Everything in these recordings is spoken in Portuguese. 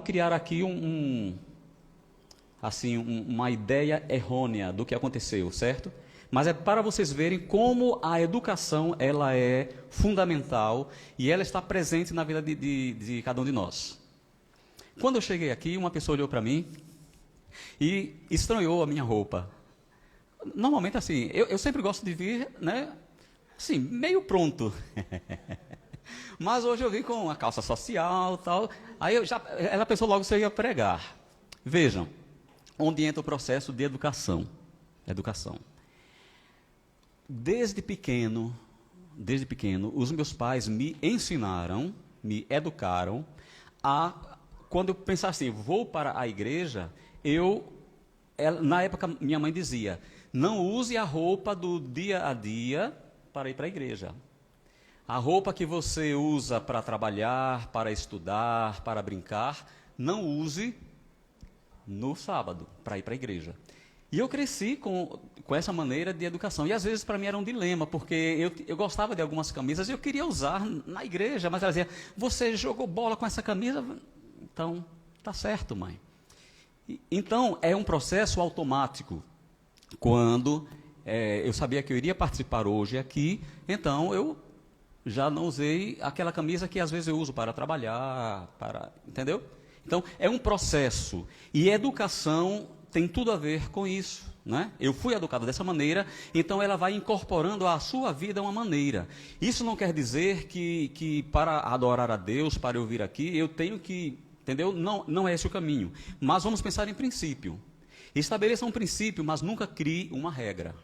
criar aqui uma ideia errônea do que aconteceu, certo? Mas é para vocês verem como a educação ela é fundamental e ela está presente na vida de cada um de nós. Quando eu cheguei aqui, uma pessoa olhou para mim e estranhou a minha roupa. Normalmente assim, eu sempre gosto de vir, né, assim, meio pronto. Mas hoje eu vim com a calça social e tal. Aí ela pensou logo que eu ia pregar. Vejam, onde entra o processo de educação. Educação. Desde pequeno, os meus pais me ensinaram, me educaram quando eu pensava assim, vou para a igreja, na época minha mãe dizia, não use a roupa do dia a dia para ir para a igreja. A roupa que você usa para trabalhar, para estudar, para brincar, não use no sábado para ir para a igreja. E eu cresci com essa maneira de educação. E às vezes para mim era um dilema, porque eu gostava de algumas camisas e eu queria usar na igreja, mas ela dizia, você jogou bola com essa camisa? Então, tá certo, mãe. Então, é um processo automático. Quando eu sabia que eu iria participar hoje aqui, então eu já não usei aquela camisa que às vezes eu uso para trabalhar, entendeu? Então, é um processo. E educação tem tudo a ver com isso, né? Eu fui educado dessa maneira, então ela vai incorporando à sua vida uma maneira. Isso não quer dizer que para adorar a Deus, para eu vir aqui, eu tenho que, entendeu? Não é esse o caminho. Mas vamos pensar em princípio. Estabeleça um princípio, mas nunca crie uma regra.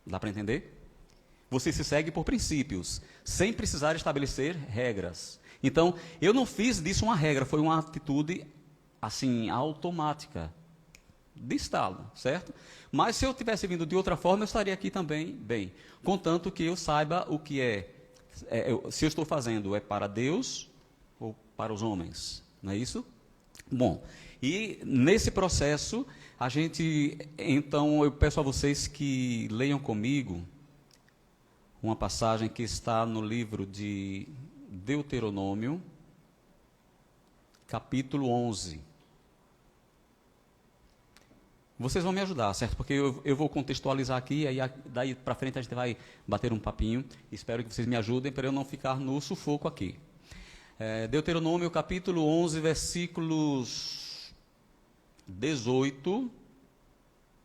Dá para entender? Você se segue por princípios, sem precisar estabelecer regras. Então, eu não fiz disso uma regra, foi uma atitude, assim, automática. De estalo, certo? Mas se eu tivesse vindo de outra forma, eu estaria aqui também bem. Contanto que eu saiba o que se eu estou fazendo é para Deus ou para os homens. Não é isso? Bom, e nesse processo, então, eu peço a vocês que leiam comigo uma passagem que está no livro de Deuteronômio, capítulo 11. Vocês vão me ajudar, certo? Porque eu vou contextualizar aqui, e aí daí para frente a gente vai bater um papinho. Espero que vocês me ajudem para eu não ficar no sufoco aqui. Deuteronômio, capítulo 11, versículos 18,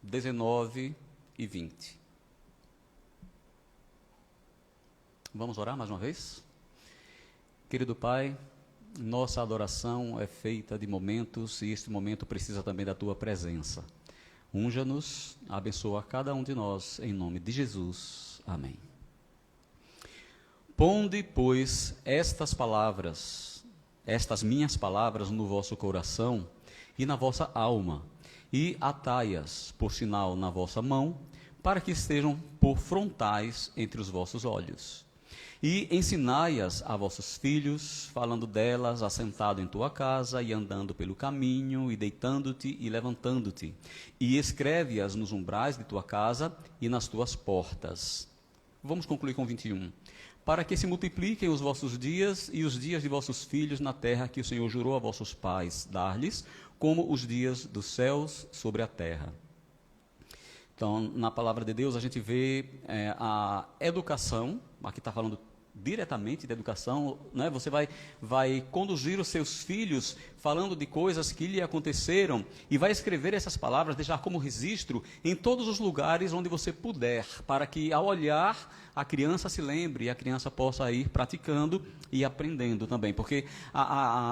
19 e 20. Vamos orar mais uma vez? Querido Pai, nossa adoração é feita de momentos, e este momento precisa também da Tua presença. Unja-nos, abençoa cada um de nós, em nome de Jesus. Amém. Ponde, pois, estas minhas palavras no vosso coração e na vossa alma, e atai-as por sinal na vossa mão, para que estejam por frontais entre os vossos olhos. E ensinai-as a vossos filhos, falando delas assentado em tua casa, e andando pelo caminho, e deitando-te e levantando-te. E escreve-as nos umbrais de tua casa e nas tuas portas. Vamos concluir com 21. Para que se multipliquem os vossos dias e os dias de vossos filhos na terra que o Senhor jurou a vossos pais dar-lhes, como os dias dos céus sobre a terra. Então, na palavra de Deus, a gente vê a educação, aqui está falando diretamente de educação, né? Você vai conduzir os seus filhos falando de coisas que lhe aconteceram e vai escrever essas palavras, deixar como registro em todos os lugares onde você puder, para que ao olhar a criança se lembre e a criança possa ir praticando e aprendendo também, porque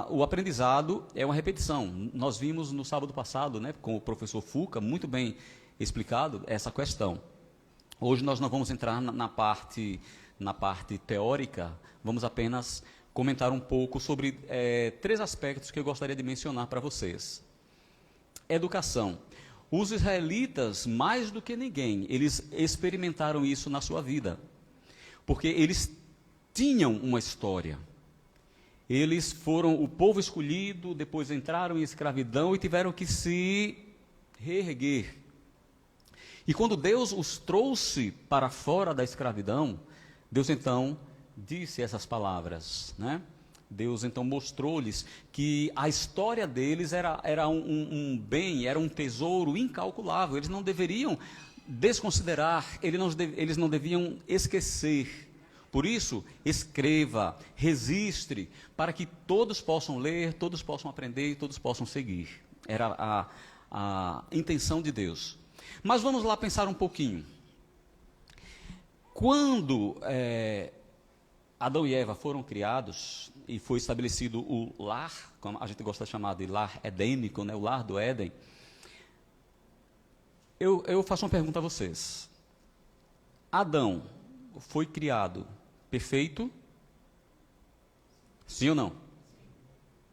o aprendizado é uma repetição. Nós vimos no sábado passado, né, com o professor Fuca, muito bem explicado essa questão. Hoje nós não vamos entrar na parte teórica, vamos apenas comentar um pouco sobre 3 aspectos que eu gostaria de mencionar para vocês. Educação. Os israelitas, mais do que ninguém, eles experimentaram isso na sua vida, porque eles tinham uma história. Eles foram o povo escolhido, depois entraram em escravidão e tiveram que se reerguer. E quando Deus os trouxe para fora da escravidão, Deus então disse essas palavras, né? Deus então mostrou-lhes que a história deles era um bem, era um tesouro incalculável. Eles não deveriam desconsiderar, eles não deviam esquecer. Por isso, escreva, registre, para que todos possam ler, todos possam aprender e todos possam seguir. Era a intenção de Deus. Mas vamos lá pensar um pouquinho. Quando Adão e Eva foram criados e foi estabelecido o lar, como a gente gosta de chamar de lar edênico, né, o lar do Éden, eu faço uma pergunta a vocês. Adão foi criado perfeito? Sim ou não?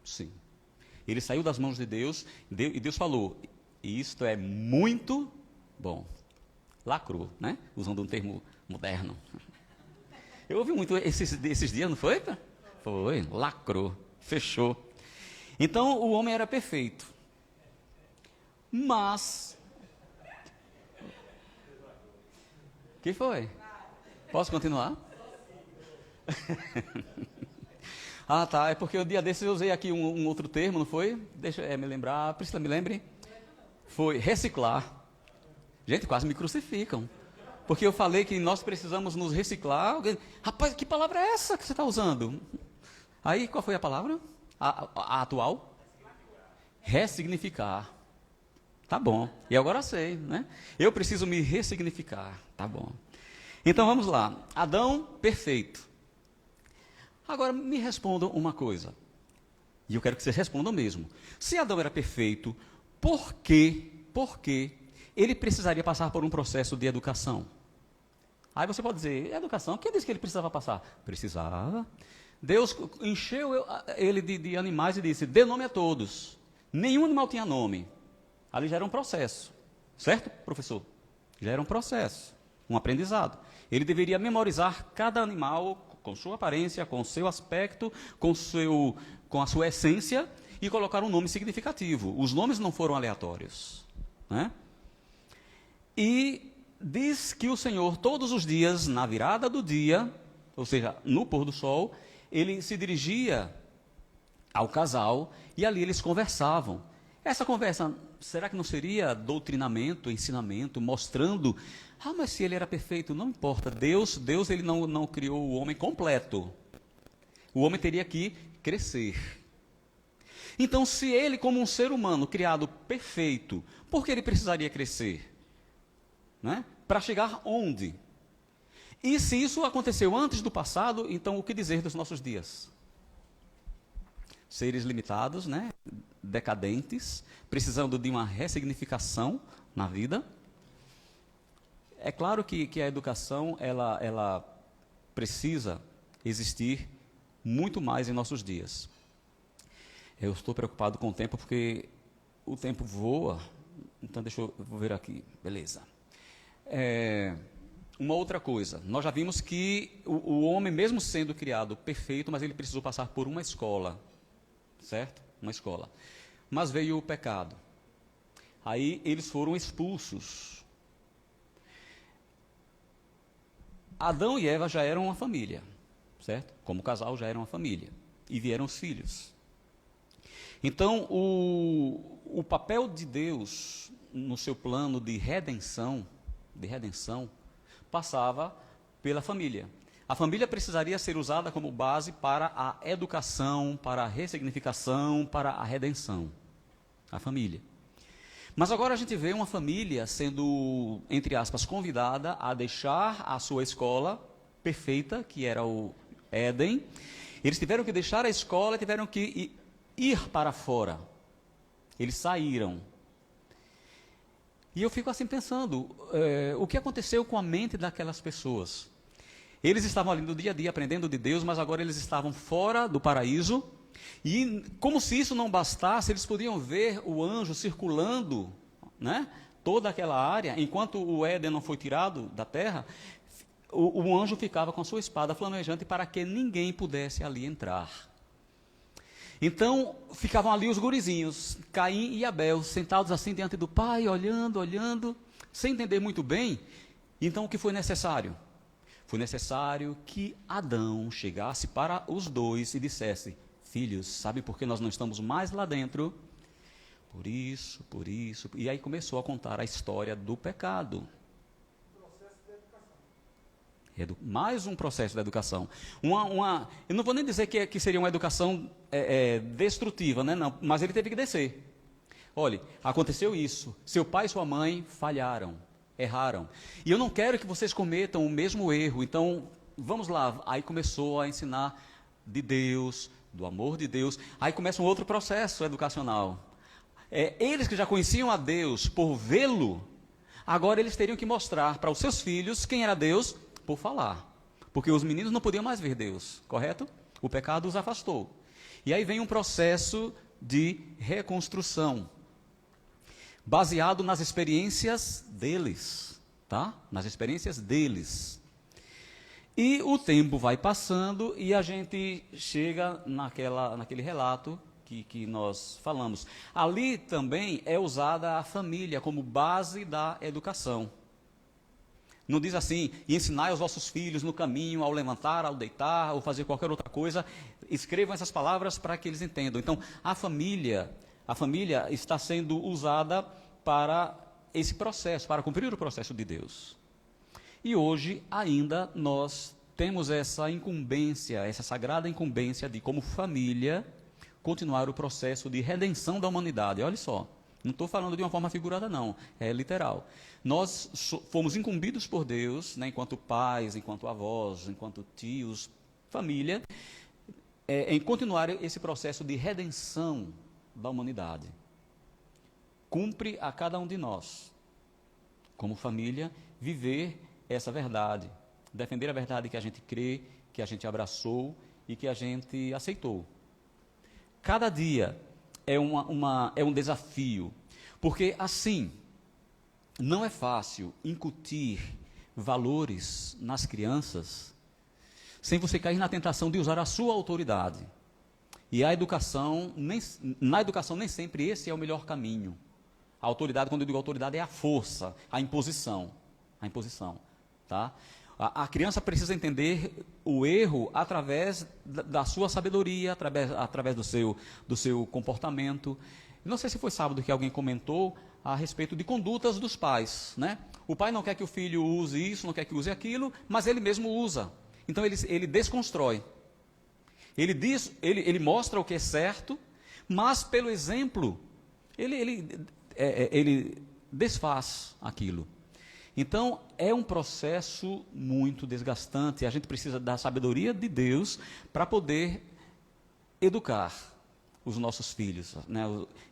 Sim. Ele saiu das mãos de Deus e Deus falou, isto é muito bom. Lacrou, né? Usando um termo moderno. Eu ouvi muito esses dias, não foi? Foi, lacrou, fechou. Então, o homem era perfeito. Mas... O que foi? Posso continuar? Ah, tá, é porque o dia desses eu usei aqui um outro termo, não foi? Deixa eu me lembrar, Priscila, me lembre. Foi reciclar. Gente, quase me crucificam. Porque eu falei que nós precisamos nos reciclar. Rapaz, que palavra é essa que você está usando? Aí, qual foi a palavra? A atual? Ressignificar. Tá bom. E agora sei, né? Eu preciso me ressignificar. Tá bom. Então, vamos lá. Adão, perfeito. Agora, me respondam uma coisa. E eu quero que vocês respondam mesmo. Se Adão era perfeito, por que ele precisaria passar por um processo de educação? Aí você pode dizer, educação, quem disse que ele precisava passar? Precisava. Deus encheu ele de animais e disse, dê nome a todos. Nenhum animal tinha nome. Ali já era um processo. Certo, professor? Já era um processo, um aprendizado. Ele deveria memorizar cada animal com sua aparência, com seu aspecto, com a sua essência e colocar um nome significativo. Os nomes não foram aleatórios, né? E diz que o Senhor, todos os dias, na virada do dia, ou seja, no pôr do sol, ele se dirigia ao casal e ali eles conversavam. Essa conversa, será que não seria doutrinamento, ensinamento, mostrando, mas se ele era perfeito, não importa, Deus ele não criou o homem completo. O homem teria que crescer. Então, se ele, como um ser humano criado perfeito, por que ele precisaria crescer? Né? Para chegar onde? E se isso aconteceu antes do passado, então o que dizer dos nossos dias? Seres limitados, né? Decadentes, precisando de uma ressignificação na vida. É claro que a educação ela precisa existir muito mais em nossos dias. Eu estou preocupado com o tempo porque o tempo voa. Então deixa eu ver aqui, beleza. Uma outra coisa, nós já vimos que o homem, mesmo sendo criado perfeito, mas ele precisou passar por uma escola, certo? Uma escola. Mas veio o pecado. Aí eles foram expulsos. Adão e Eva já eram uma família, certo? Como casal já eram uma família. E vieram os filhos. Então, o papel de Deus no seu plano de redenção, passava pela família. A família precisaria ser usada como base para a educação, para a ressignificação, para a redenção. A família. Mas agora a gente vê uma família sendo, entre aspas, convidada a deixar a sua escola perfeita, que era o Éden. Eles tiveram que deixar a escola, tiveram que ir para fora. Eles saíram. E eu fico assim pensando, o que aconteceu com a mente daquelas pessoas? Eles estavam ali no dia a dia aprendendo de Deus, mas agora eles estavam fora do paraíso. E como se isso não bastasse, eles podiam ver o anjo circulando, né, toda aquela área. Enquanto o Éden não foi tirado da terra, o anjo ficava com a sua espada flamejante para que ninguém pudesse ali entrar. Então, ficavam ali os gurizinhos, Caim e Abel, sentados assim diante do pai, olhando, sem entender muito bem. Então, o que foi necessário? Foi necessário que Adão chegasse para os dois e dissesse: filhos, sabe por que nós não estamos mais lá dentro? Por isso, por isso. E aí começou a contar a história do pecado. Mais um processo de educação. Eu não vou nem dizer que seria uma educação destrutiva, né? Não, mas ele teve que descer. Olhe, aconteceu isso. Seu pai e sua mãe falharam, erraram. E eu não quero que vocês cometam o mesmo erro. Então, vamos lá. Aí começou a ensinar de Deus, do amor de Deus. Aí começa um outro processo educacional. Eles que já conheciam a Deus por vê-lo, agora eles teriam que mostrar para os seus filhos quem era Deus por falar. Porque os meninos não podiam mais ver Deus, correto? O pecado os afastou. E aí vem um processo de reconstrução, baseado nas experiências deles, tá? Nas experiências deles. E o tempo vai passando e a gente chega naquele relato que nós falamos. Ali também é usada a família como base da educação. Não diz assim: e ensinai aos vossos filhos no caminho, ao levantar, ao deitar, ou fazer qualquer outra coisa. Escrevam essas palavras para que eles entendam. Então, a família está sendo usada para esse processo, para cumprir o processo de Deus. E hoje ainda nós temos essa incumbência, essa sagrada incumbência de, como família, continuar o processo de redenção da humanidade. Olha só, não estou falando de uma forma figurada não, é literal. Nós fomos incumbidos por Deus, né, enquanto pais, enquanto avós, enquanto tios, família, em continuar esse processo de redenção da humanidade. Cumpre a cada um de nós, como família, viver essa verdade, defender a verdade que a gente crê, que a gente abraçou e que a gente aceitou. Cada dia é um desafio, porque assim, não é fácil incutir valores nas crianças sem você cair na tentação de usar a sua autoridade. E na educação, nem sempre esse é o melhor caminho. A autoridade, quando eu digo autoridade, é a força, a imposição. Tá? A criança precisa entender o erro através da sua sabedoria, através do seu comportamento. Não sei se foi sábado que alguém comentou a respeito de condutas dos pais, né? O pai não quer que o filho use isso, não quer que use aquilo, mas ele mesmo usa. Então ele desconstrói. Ele mostra o que é certo, mas pelo exemplo, ele desfaz aquilo. Então, é um processo muito desgastante. A gente precisa da sabedoria de Deus para poder educar os nossos filhos, né,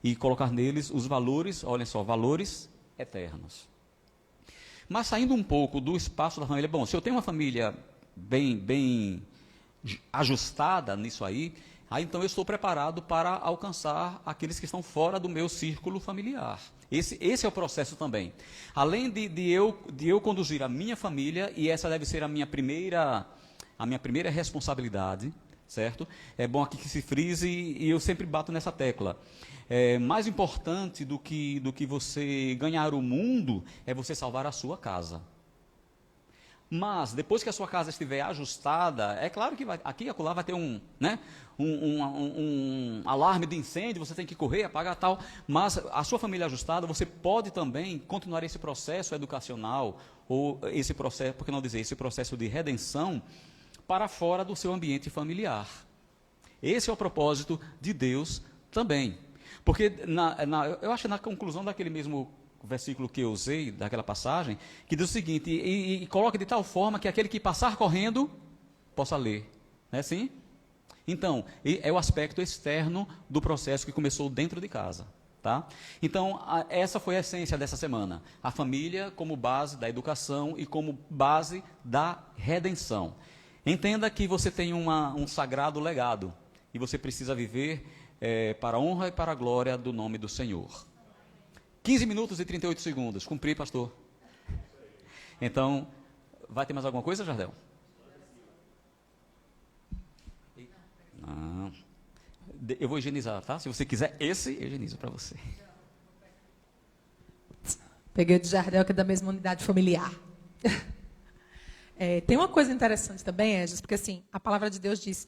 e colocar neles os valores, olhem só, valores eternos. Mas saindo um pouco do espaço da família, bom, se eu tenho uma família bem ajustada nisso aí então eu estou preparado para alcançar aqueles que estão fora do meu círculo familiar. Esse é o processo também. Além de eu conduzir a minha família, e essa deve ser a minha primeira responsabilidade, certo? É bom aqui que se frise, e eu sempre bato nessa tecla. Mais importante do que você ganhar o mundo é você salvar a sua casa. Mas, depois que a sua casa estiver ajustada, é claro que aqui e acolá vai ter um alarme de incêndio, você tem que correr, apagar tal, mas a sua família ajustada, você pode também continuar esse processo educacional, ou esse processo, por que não dizer, esse processo de redenção, para fora do seu ambiente familiar. Esse é o propósito de Deus também. Porque, eu acho que na conclusão daquele mesmo versículo que eu usei, daquela passagem, que diz o seguinte, e coloca de tal forma que aquele que passar correndo, possa ler. Não é assim? Então, é o aspecto externo do processo que começou dentro de casa. Tá? Então, essa foi a essência dessa semana. A família como base da educação e como base da redenção. Entenda que você tem um sagrado legado, e você precisa viver para a honra e para a glória do nome do Senhor. 15 minutos e 38 segundos. Cumpri, pastor? Então, vai ter mais alguma coisa, Jardel? Não. Eu vou higienizar, tá? Se você quiser esse, eu higienizo para você. Peguei o de Jardel, que é da mesma unidade familiar. Tem uma coisa interessante também, Edson, porque assim, a palavra de Deus diz,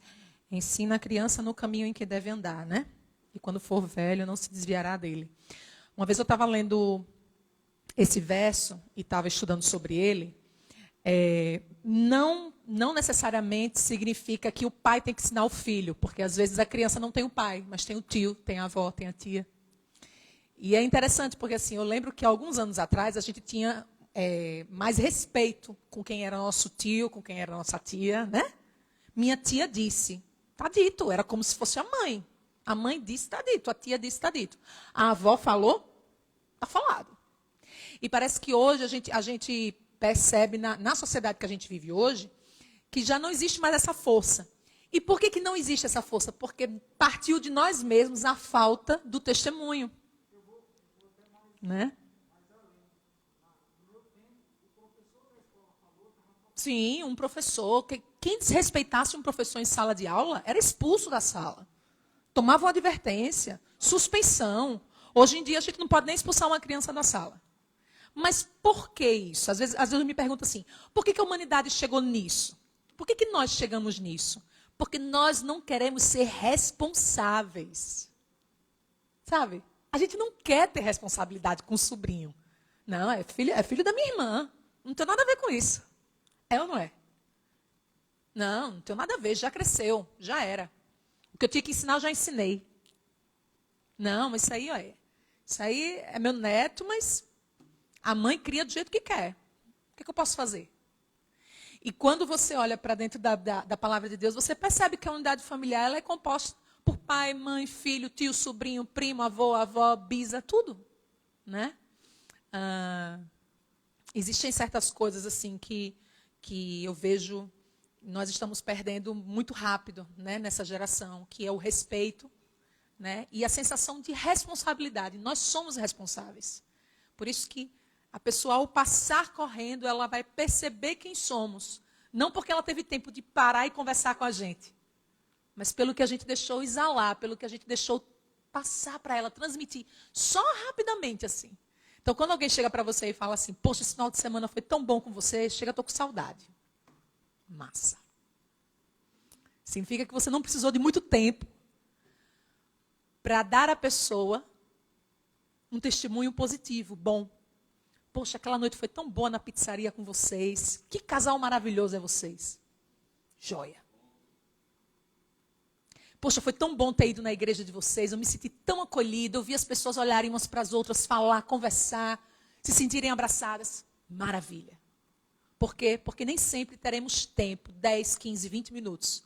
ensina a criança no caminho em que deve andar, né? E quando for velho, não se desviará dele. Uma vez eu estava lendo esse verso e estava estudando sobre ele. Não necessariamente significa que o pai tem que ensinar o filho, porque às vezes a criança não tem o pai, mas tem o tio, tem a avó, tem a tia. E é interessante, porque assim, eu lembro que alguns anos atrás a gente tinha mais respeito com quem era nosso tio, com quem era nossa tia, né? Minha tia disse, está dito, era como se fosse a mãe. A mãe disse, está dito, a tia disse, está dito. A avó falou, está falado. E parece que hoje a gente percebe, na sociedade que a gente vive hoje, que já não existe mais essa força. E por que não existe essa força? Porque partiu de nós mesmos a falta do testemunho. Né? Sim, um professor. Quem desrespeitasse um professor em sala de aula era expulso da sala. Tomava uma advertência, suspensão. Hoje em dia a gente não pode nem expulsar uma criança da sala. Mas por que isso? Às vezes eu me pergunto assim, por que a humanidade chegou nisso? Por que nós chegamos nisso? Porque nós não queremos ser responsáveis. Sabe? A gente não quer ter responsabilidade com o sobrinho. Não, é filho da minha irmã. Não tem nada a ver com isso. É ou não é? Não tem nada a ver, já cresceu, já era. O que eu tinha que ensinar, eu já ensinei. Não, mas isso aí é meu neto, mas a mãe cria do jeito que quer. O que eu posso fazer? E quando você olha para dentro da palavra de Deus, você percebe que a unidade familiar ela é composta por pai, mãe, filho, tio, sobrinho, primo, avó, bisa, tudo. Né? Existem certas coisas assim que eu vejo, nós estamos perdendo muito rápido, né, nessa geração, que é o respeito, né, e a sensação de responsabilidade. Nós somos responsáveis. Por isso que a pessoa, ao passar correndo, ela vai perceber quem somos. Não porque ela teve tempo de parar e conversar com a gente, mas pelo que a gente deixou exalar, pelo que a gente deixou passar para ela, transmitir, só rapidamente assim. Então, quando alguém chega para você e fala assim, poxa, esse final de semana foi tão bom com você, chega, estou com saudade. Massa. Significa que você não precisou de muito tempo para dar à pessoa um testemunho positivo, bom. Poxa, aquela noite foi tão boa na pizzaria com vocês. Que casal maravilhoso é vocês. Joia. Poxa, foi tão bom ter ido na igreja de vocês, eu me senti tão acolhida, eu vi as pessoas olharem umas para as outras, falar, conversar, se sentirem abraçadas. Maravilha. Por quê? Porque nem sempre teremos tempo, 10, 15, 20 minutos,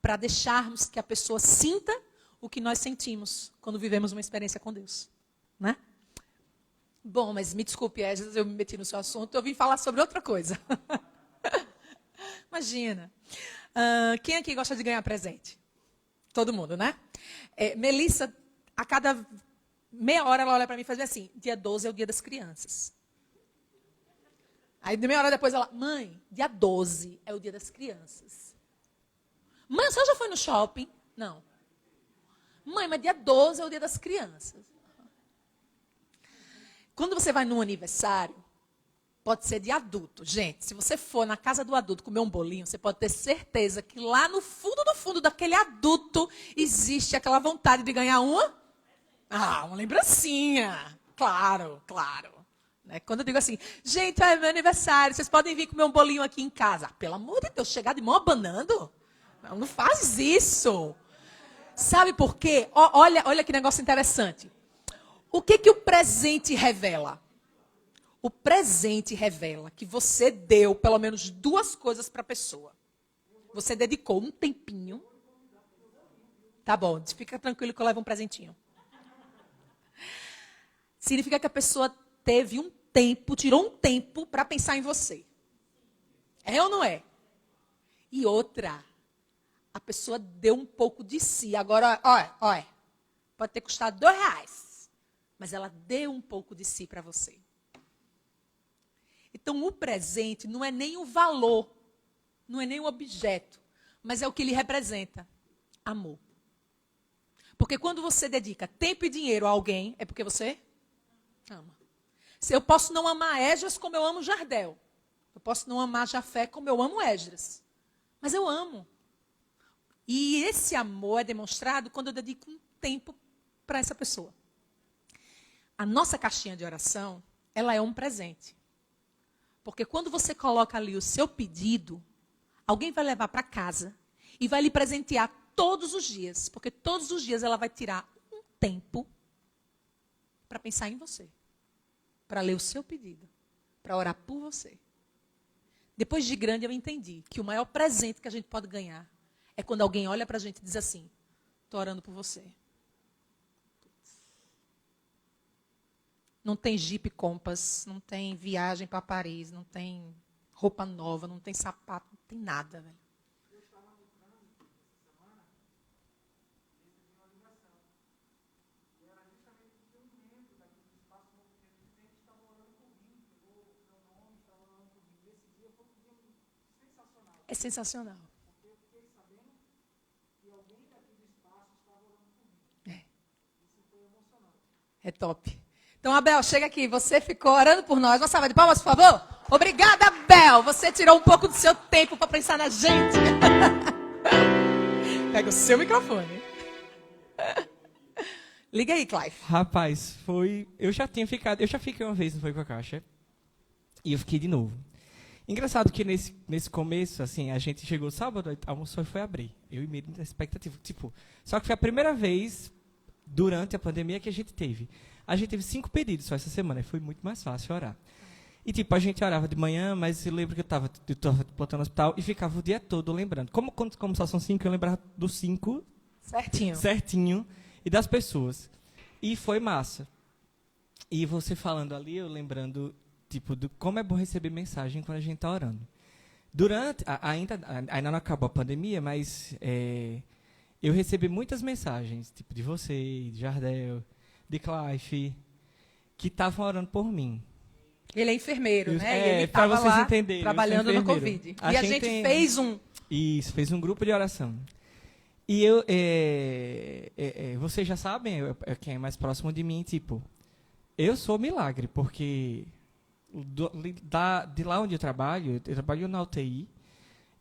para deixarmos que a pessoa sinta o que nós sentimos quando vivemos uma experiência com Deus. Né? Bom, mas me desculpe, às eu me meti no seu assunto, eu vim falar sobre outra coisa. Imagina. Quem aqui gosta de ganhar presente? Todo mundo, né? Melissa, a cada meia hora ela olha para mim e faz assim, dia 12 é o dia das crianças. Aí meia hora depois ela, mãe, dia 12 é o dia das crianças. Mãe, a senhora já foi no shopping? Não. Mãe, mas dia 12 é o dia das crianças. Quando você vai num aniversário, pode ser de adulto. Gente, se você for na casa do adulto comer um bolinho, você pode ter certeza que lá no fundo daquele adulto existe aquela vontade de ganhar uma lembrancinha. Claro, claro. Né? Quando eu digo assim, gente, é meu aniversário, vocês podem vir comer um bolinho aqui em casa. Pelo amor de Deus, chegar de mão abanando? Não faz isso. Sabe por quê? Olha que negócio interessante. O que o presente revela? O presente revela que você deu pelo menos 2 coisas para a pessoa. Você dedicou um tempinho. Tá bom, fica tranquilo que eu levo um presentinho. Significa que a pessoa teve um tempo, tirou um tempo para pensar em você. É ou não é? E outra, a pessoa deu um pouco de si. Agora, olha, pode ter custado R$2, mas ela deu um pouco de si para você. Então, o presente não é nem o valor, não é nem o objeto, mas é o que ele representa. Amor. Porque quando você dedica tempo e dinheiro a alguém, é porque você ama. Eu posso não amar Esdras como eu amo Jardel, Eu posso não amar Jafé como eu amo Esdras. Mas eu amo. E esse amor é demonstrado quando eu dedico um tempo para essa pessoa. A nossa caixinha de oração, ela é um presente. Porque quando você coloca ali o seu pedido, alguém vai levar para casa e vai lhe presentear todos os dias. Porque todos os dias ela vai tirar um tempo para pensar em você. Para ler o seu pedido. Para orar por você. Depois de grande eu entendi que o maior presente que a gente pode ganhar é quando alguém olha para a gente e diz assim, estou orando por você. Não tem Jeep Compass, não tem viagem para Paris, não tem roupa nova, não tem sapato, não tem nada, velho. Eu estava no trânsito essa semana e recebi uma ligação. E era justamente porque um membro daqui do Espaço Movimento Vivente estava orando por mim, pegou o meu nome, estava orando por mim. E esse dia foi um dia sensacional. É sensacional. Porque eu fiquei sabendo que alguém daqui do Espaço estava orando por mim. Isso foi emocionante. É top. Então, Abel, chega aqui. Você ficou orando por nós. Uma salva de palmas, por favor. Obrigada, Abel. Você tirou um pouco do seu tempo para pensar na gente. Pega o seu microfone. Liga aí, Clive. Rapaz, eu já fiquei uma vez, não foi com a Caixa. E eu fiquei de novo. Engraçado que nesse começo, assim, a gente chegou sábado, almoçou e foi abrir. Eu e meio da expectativa. Só que foi a primeira vez durante a pandemia que a gente teve. A gente teve 5 pedidos só essa semana, e foi muito mais fácil orar. E, a gente orava de manhã, mas eu lembro que eu estava plantando no hospital e ficava o dia todo lembrando. Como só são 5, eu lembrava dos 5 certinho e das pessoas. E foi massa. E você falando ali, eu lembrando, do como é bom receber mensagem quando a gente está orando. Ainda não acabou a pandemia, mas eu recebi muitas mensagens, de você, de Jardel, de Clive, que estavam orando por mim. Ele é enfermeiro, né? Ele para estava vocês lá entenderem, trabalhando no Covid. E a gente fez fez um grupo de oração. E vocês já sabem, quem é mais próximo de mim, eu sou milagre, porque de lá onde eu trabalho na UTI,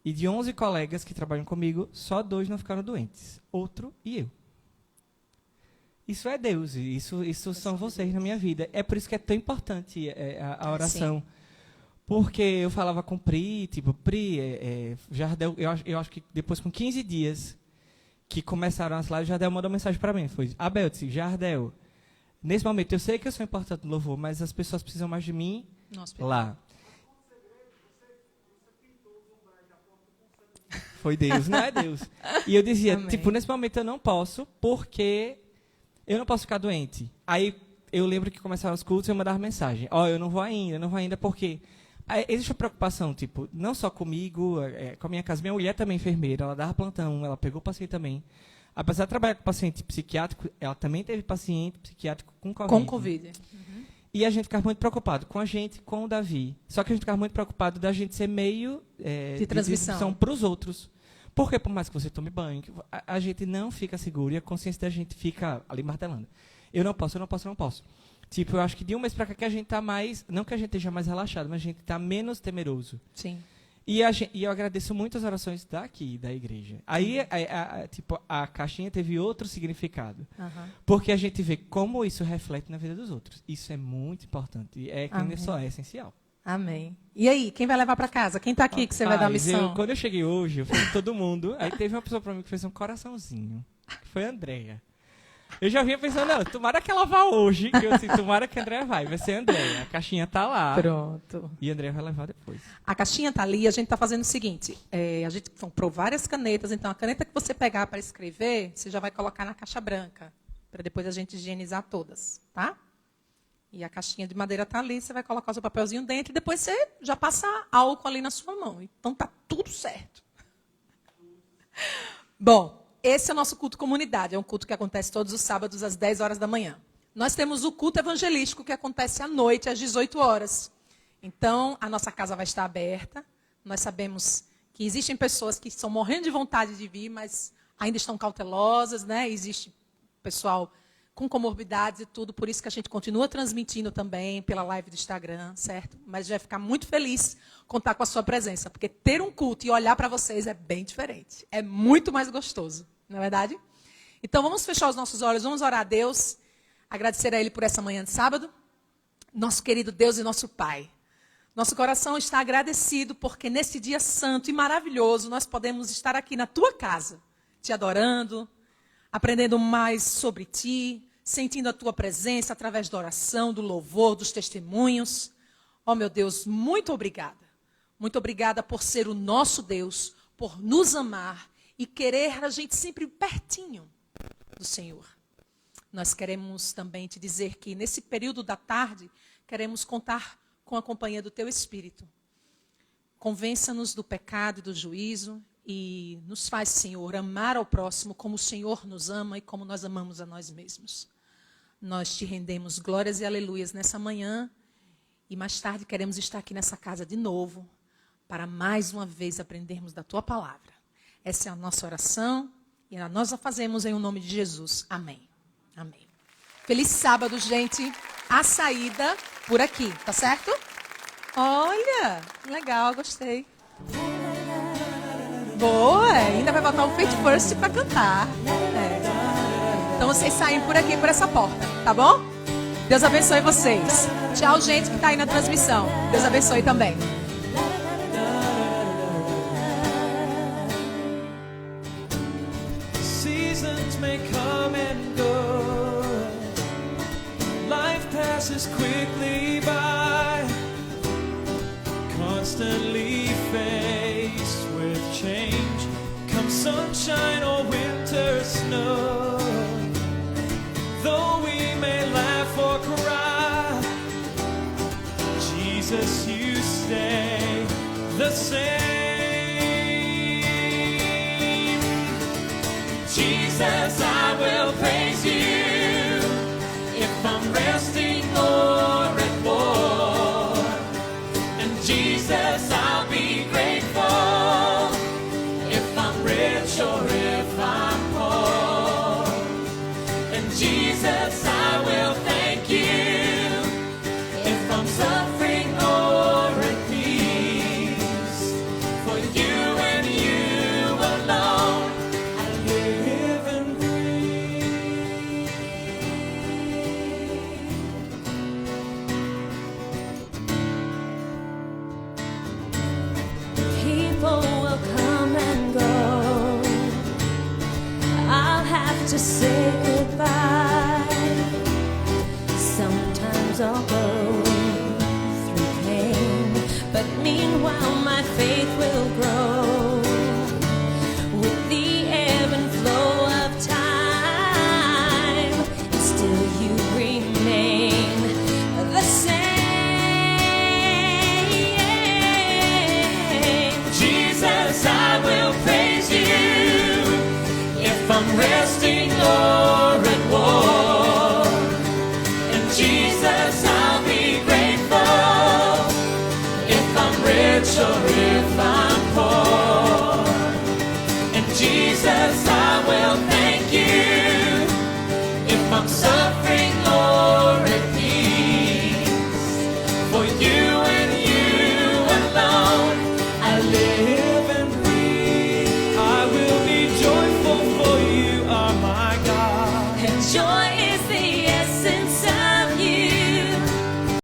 e de 11 colegas que trabalham comigo, só 2 não ficaram doentes. Outro e eu. Isso é Deus, isso são vocês na minha vida. É por isso que é tão importante a oração. Sim. Porque eu falava com Pri, Jardel, eu acho que depois com 15 dias que começaram as lives, Jardel mandou uma mensagem para mim. Foi, Abel, disse, Jardel, nesse momento eu sei que eu sou importante no louvor, mas as pessoas precisam mais de mim lá. Foi Deus, não é Deus. E eu dizia, nesse momento eu não posso, porque eu não posso ficar doente. Aí eu lembro que começaram os cultos e eu mandava mensagem. Eu não vou ainda, porque existe uma preocupação, não só comigo, com a minha casa. Minha mulher também é enfermeira, ela dava plantão, ela pegou paciente também. Apesar de trabalhar com paciente psiquiátrico, ela também teve paciente psiquiátrico com Covid. Com Covid. Uhum. E a gente ficava muito preocupado com a gente, com o Davi. Só que a gente ficava muito preocupado da gente ser meio de transmissão para os outros. Porque, por mais que você tome banho, a gente não fica seguro e a consciência da gente fica ali martelando. Eu não posso. Eu acho que de um mês para cá que a gente está mais... Não que a gente esteja mais relaxado, mas a gente está menos temeroso. Sim. E eu agradeço muito as orações daqui, da igreja. Aí, a caixinha teve outro significado. Uhum. Porque a gente vê como isso reflete na vida dos outros. Isso é muito importante. É essencial. Amém. E aí, quem vai levar para casa? Quem está aqui que você vai dar a missão? Quando eu cheguei hoje, eu fiz todo mundo. Aí teve uma pessoa para mim que fez um coraçãozinho. Que foi a Andréia. Eu já vinha pensando, não, tomara que ela vá hoje. Que eu assim, tomara que a Andréia vai ser a Andréia. A caixinha está lá. Pronto. E a Andréia vai levar depois. A caixinha está ali e a gente está fazendo o seguinte. A gente comprou várias canetas. Então, a caneta que você pegar para escrever, você já vai colocar na caixa branca. Para depois a gente higienizar todas, tá? E a caixinha de madeira está ali, você vai colocar o seu papelzinho dentro e depois você já passa álcool ali na sua mão. Então está tudo certo. Bom, esse é o nosso culto comunidade. É um culto que acontece todos os sábados às 10 horas da manhã. Nós temos o culto evangelístico que acontece à noite, às 18 horas. Então, a nossa casa vai estar aberta. Nós sabemos que existem pessoas que estão morrendo de vontade de vir, mas ainda estão cautelosas, né? Existe pessoal com comorbidades e tudo, por isso que a gente continua transmitindo também pela live do Instagram, certo? Mas vai ficar muito feliz contar com a sua presença, porque ter um culto e olhar para vocês é bem diferente. É muito mais gostoso, não é verdade? Então vamos fechar os nossos olhos, vamos orar a Deus, agradecer a Ele por essa manhã de sábado. Nosso querido Deus e nosso Pai, nosso coração está agradecido porque nesse dia santo e maravilhoso nós podemos estar aqui na tua casa, te adorando, aprendendo mais sobre ti, sentindo a tua presença através da oração, do louvor, dos testemunhos. Oh, meu Deus, muito obrigada. Muito obrigada por ser o nosso Deus, por nos amar e querer a gente sempre pertinho do Senhor. Nós queremos também te dizer que nesse período da tarde, queremos contar com a companhia do teu Espírito. Convença-nos do pecado e do juízo e nos faz, Senhor, amar ao próximo como o Senhor nos ama e como nós amamos a nós mesmos. Nós te rendemos glórias e aleluias nessa manhã e mais tarde queremos estar aqui nessa casa de novo para mais uma vez aprendermos da tua palavra. Essa é a nossa oração e nós a fazemos em nome de Jesus. Amém. Amém. Feliz sábado, gente. A saída por aqui, tá certo? Olha, legal, gostei. Boa, ainda vai botar o Faith First para cantar. Então vocês saem por aqui, por essa porta, tá bom? Deus abençoe vocês. Tchau, gente que tá aí na transmissão. Deus abençoe também. Seasons may come and go. Life passes quickly by. Constantly faced with change. Come sunshine or winter snow. Though we may laugh or cry, Jesus, you stay the same. Jesus, I will praise you if I'm resting or at war. And Jesus, I'll be grateful if I'm rich or if I'm poor. And Jesus, I will thank you if I'm suffering or at peace. For you and you alone I live and breathe. People will come and go. I'll have to say goodbye. Sometimes I'll go through pain, but meanwhile my faith will grow. With the ebb and flow of time, and still you remain the same. Jesus, I will praise you if I'm resting, Lord.